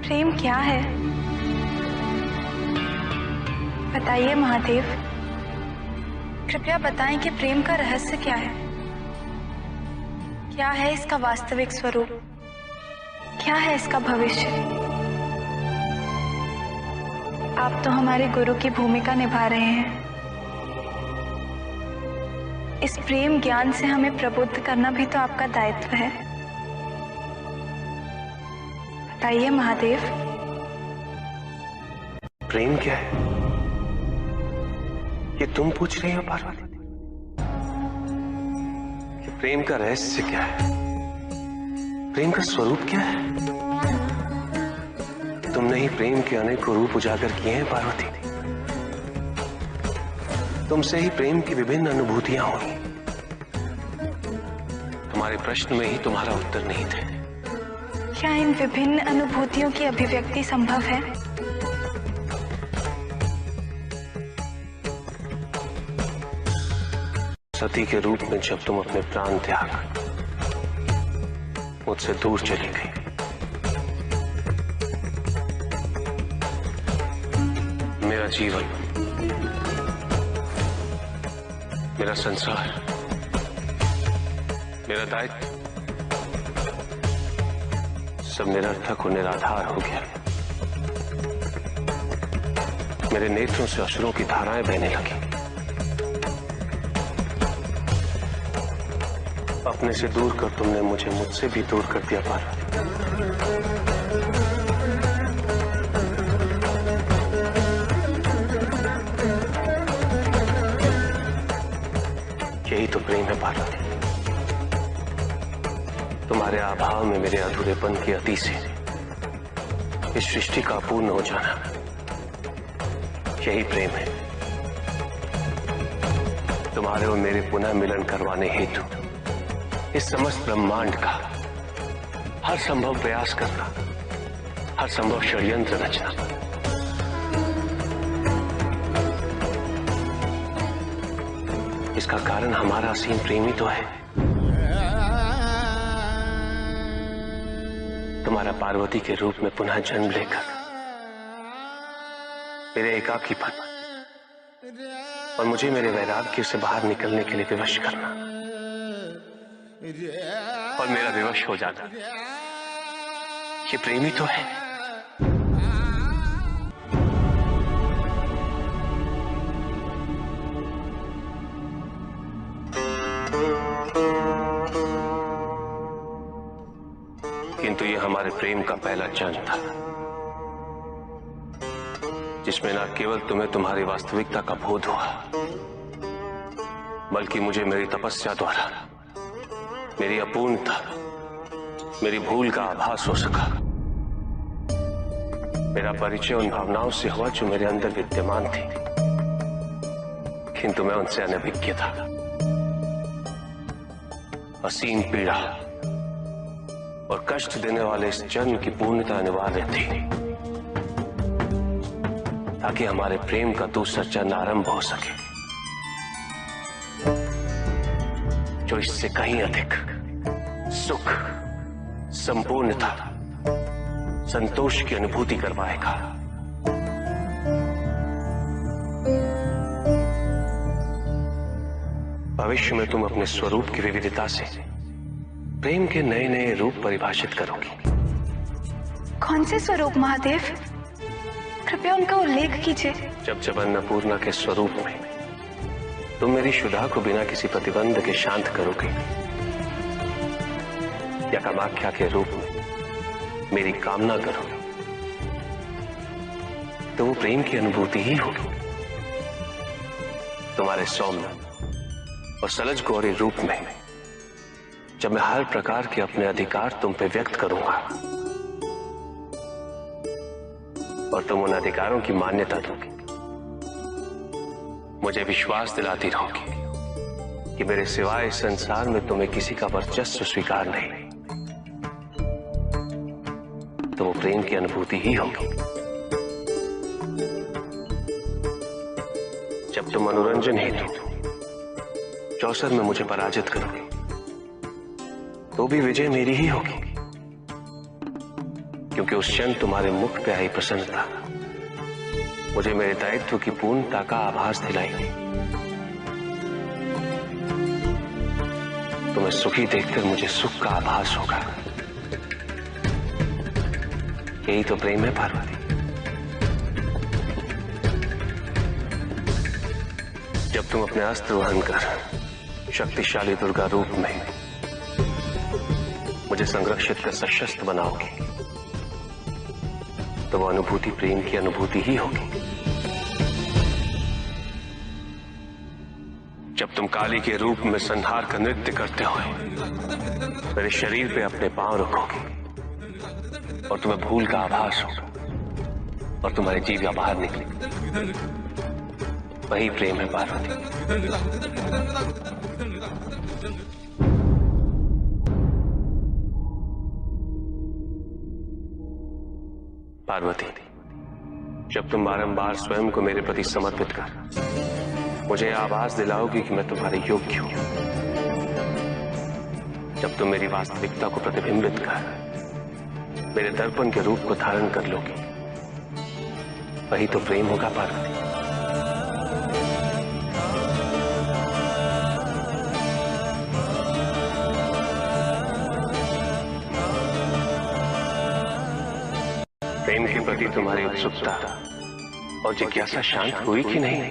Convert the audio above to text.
प्रेम क्या है? बताइए महादेव, कृपया बताएं कि प्रेम का रहस्य क्या है? क्या है इसका वास्तविक स्वरूप? क्या है इसका भविष्य? आप तो हमारे गुरु की भूमिका निभा रहे हैं। इस प्रेम ज्ञान से हमें प्रबुद्ध करना भी तो आपका दायित्व है। बताइए महादेव। प्रेम क्या है ये तुम पूछ रही हो पार्वती? कि प्रेम का रहस्य क्या है? प्रेम का स्वरूप क्या है? तुमने ही प्रेम के अनेकों रूप उजागर किए हैं पार्वती। तुमसे ही प्रेम की विभिन्न अनुभूतियां हुई। तुम्हारे प्रश्न में ही तुम्हारा उत्तर नहीं थे। क्या इन विभिन्न अनुभूतियों की अभिव्यक्ति संभव है? सती के रूप में जब तुम अपने प्राण त्याग मुझसे दूर चली गई, मेरा जीवन, मेरा संसार, मेरा दायित्व सब निरर्थक और निराधार हो गया। मेरे नेत्रों से अश्रुओं की धाराएं बहने लगी। अपने से दूर कर तुमने मुझे मुझसे भी दूर कर दिया पार्वती। यही तो प्रेम है पार्वती। तुम्हारे अभाव में मेरे अधूरेपन की अति से इस सृष्टि का पूर्ण हो जाना, यही प्रेम है। तुम्हारे और मेरे पुनः मिलन करवाने हेतु इस समस्त ब्रह्मांड का हर संभव प्रयास करना, हर संभव षड्यंत्र रचना। इसका कारण हमारा असीम प्रेम ही तो है। तुम्हारा पार्वती के रूप में पुनः जन्म लेकर मेरे एकाकीपन और मुझे मेरे वैराग्य से बाहर निकलने के लिए विवश करना और मेरा विवश हो जाना, ये प्रेम ही तो है। किंतु ये हमारे प्रेम का पहला जन्म था, जिसमें न केवल तुम्हें तुम्हारी वास्तविकता का बोध हुआ, बल्कि मुझे मेरी तपस्या द्वारा मेरी अपूर्णता, मेरी भूल का आभास हो सका। मेरा परिचय उन भावनाओं से हुआ जो मेरे अंदर विद्यमान थी, किंतु मैं उनसे अनभिज्ञ था। असीम पीड़ा और कष्ट देने वाले इस जन्म की पूर्णता अनिवार्य थी, ताकि हमारे प्रेम का दूसरा जन्म आरंभ हो सके, जो इससे कहीं अधिक सुख, संपूर्णता, संतोष की अनुभूति करवाएगा। भविष्य में तुम अपने स्वरूप की विविधता से प्रेम के नए नए रूप परिभाषित करोगी। कौन से स्वरूप महादेव? कृपया उनका उल्लेख कीजिए। जब अन्नपूर्णा के स्वरूप में तुम मेरी क्षुधा को बिना किसी प्रतिबंध के शांत करोगे, या कामाख्या के रूप में मेरी कामना करोगे, तो वो प्रेम की अनुभूति ही होगी। तुम्हारे सौम्य और सलज गौरी रूप में जब मैं हर प्रकार के अपने अधिकार तुम पे व्यक्त करूंगा और तुम उन अधिकारों की मान्यता दोगे, मुझे विश्वास दिलाती रहोगी कि मेरे सिवाय इस संसार में तुम्हें किसी का वर्चस्व स्वीकार नहीं, तो वो प्रेम की अनुभूति ही होगी। जब तुम मनोरंजन हेतु चौसर में मुझे पराजित करोगे, तो भी विजय मेरी ही होगी। क्योंकि उस क्षण तुम्हारे मुख पे आई प्रसन्नता मुझे मेरे दायित्व की पूर्णता का आभास दिलाएगी। तुम्हें सुखी देखकर मुझे सुख का आभास होगा। यही तो प्रेम है पार्वती। जब तुम अपने अस्त्र वहन कर शक्तिशाली दुर्गा रूप में मुझे संरक्षित कर सशस्त्र बनाओगी तो वो अनुभूति प्रेम की अनुभूति ही होगी। जब तुम काली के रूप में संहार का नृत्य करते हुए मेरे शरीर पे अपने पांव रखोगे और तुम्हें भूल का आभास होगा और तुम्हारी जीवा बाहर निकलेगी, वही प्रेम है पार्वती। पार्वती, जब तुम बारंबार स्वयं को मेरे प्रति समर्पित कर मुझे आभास दिलाओगी कि मैं तुम्हारे योग्य हूं, जब तुम मेरी वास्तविकता को प्रतिबिंबित कर मेरे दर्पण के रूप को धारण कर लोगी, वही तो प्रेम होगा पार्वती। प्रेम के प्रति तुम्हारी उत्सुकता और जिज्ञासा शांत हुई कि नहीं?